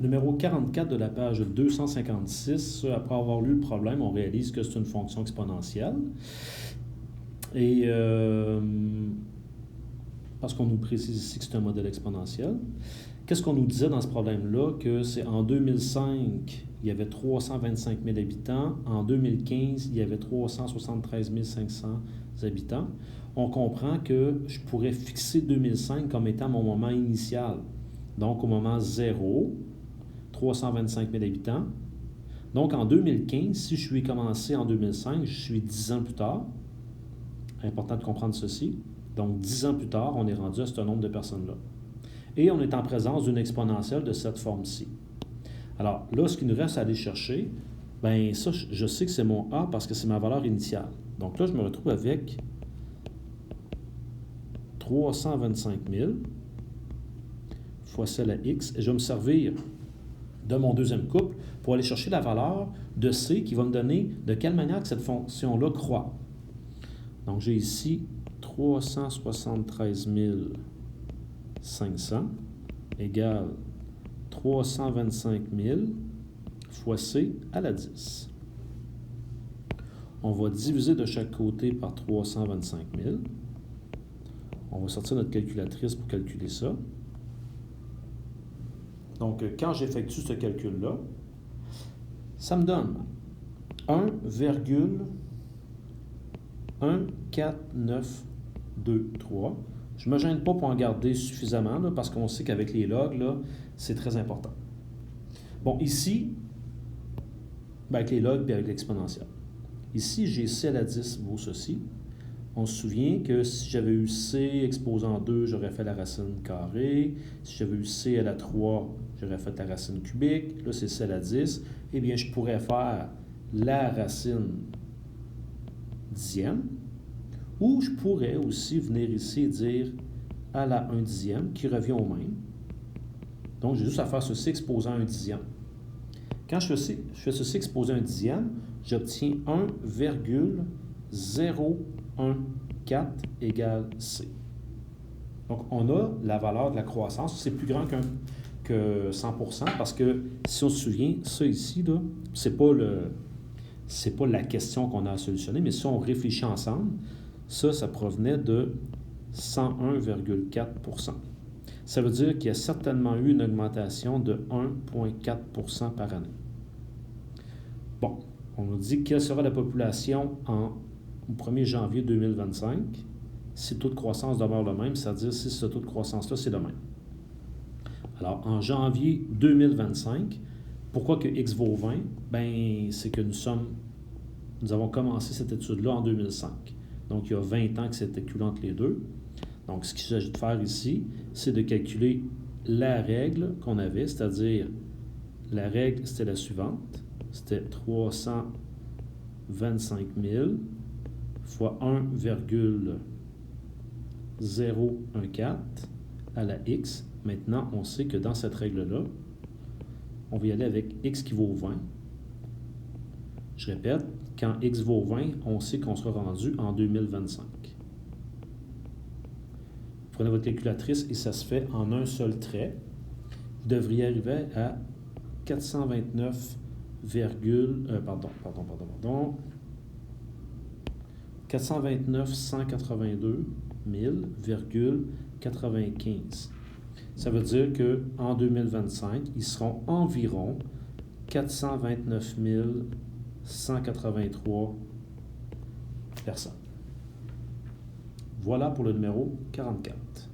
Numéro 44 de la page 256, après avoir lu le problème, on réalise que c'est une fonction exponentielle. Et parce qu'on nous précise ici que c'est un modèle exponentiel. Qu'est-ce qu'on nous disait dans ce problème-là? Que c'est en 2005, il y avait 325 000 habitants. En 2015, il y avait 373 500 habitants. On comprend que je pourrais fixer 2005 comme étant mon moment initial. Donc, au moment 0, 325 000 habitants. Donc, en 2015, si je suis commencé en 2005, je suis 10 ans plus tard. Important de comprendre ceci. Donc, 10 ans plus tard, on est rendu à ce nombre de personnes-là. Et on est en présence d'une exponentielle de cette forme-ci. Alors, là, ce qu'il nous reste à aller chercher, bien, ça, je sais que c'est mon A parce que c'est ma valeur initiale. Donc là, je me retrouve avec 325 000 fois celle à X. Et je vais me servir de mon deuxième couple pour aller chercher la valeur de C qui va me donner de quelle manière que cette fonction-là croît. Donc, j'ai ici 373 500 égale 325 000 fois C à la 10. On va diviser de chaque côté par 325 000. On va sortir notre calculatrice pour calculer ça. Donc, quand j'effectue ce calcul-là, ça me donne 1,14923. Je ne me gêne pas pour en garder suffisamment, là, parce qu'on sait qu'avec les logs, là, c'est très important. Bon, ici, ben avec les logs et avec l'exponentielle. Ici, j'ai C à la 10 vaut ceci. On se souvient que si j'avais eu C exposant 2, j'aurais fait la racine carrée. Si j'avais eu C à la 3, j'aurais fait la racine cubique. Là, c'est C à la 10. Eh bien, je pourrais faire la racine dixième. Ou je pourrais aussi venir ici et dire à la 1 dixième, qui revient au même. Donc, j'ai juste à faire ceci exposant 1 dixième. Quand je fais ceci exposant 1 dixième, j'obtiens 1,014 égale C. Donc, on a la valeur de la croissance. C'est plus grand que 100% parce que, si on se souvient, ça ici, c'est pas la question qu'on a à solutionner, mais si on réfléchit ensemble, ça provenait de 101,4%. Ça veut dire qu'il y a certainement eu une augmentation de 1,4% par année. Bon, on nous dit quelle sera la population au 1er janvier 2025 si le taux de croissance demeure le même, c'est-à-dire si ce taux de croissance-là, c'est le même. Alors, en janvier 2025, pourquoi que X vaut 20? Bien, c'est que nous avons commencé cette étude-là en 2005. Donc, il y a 20 ans que c'est écoulé entre les deux. Donc, ce qu'il s'agit de faire ici, c'est de calculer la règle qu'on avait, c'est-à-dire la règle, c'était la suivante. C'était 325 000 fois 1,014 à la X. Maintenant, on sait que dans cette règle-là, on va y aller avec X qui vaut 20. Je répète, quand X vaut 20, on sait qu'on sera rendu en 2025. Vous prenez votre calculatrice et ça se fait en un seul trait. Vous devriez arriver à 429, 182 000,95. Ça veut dire qu'en 2025, ils seront environ 429 183 personnes. Voilà pour le numéro 44.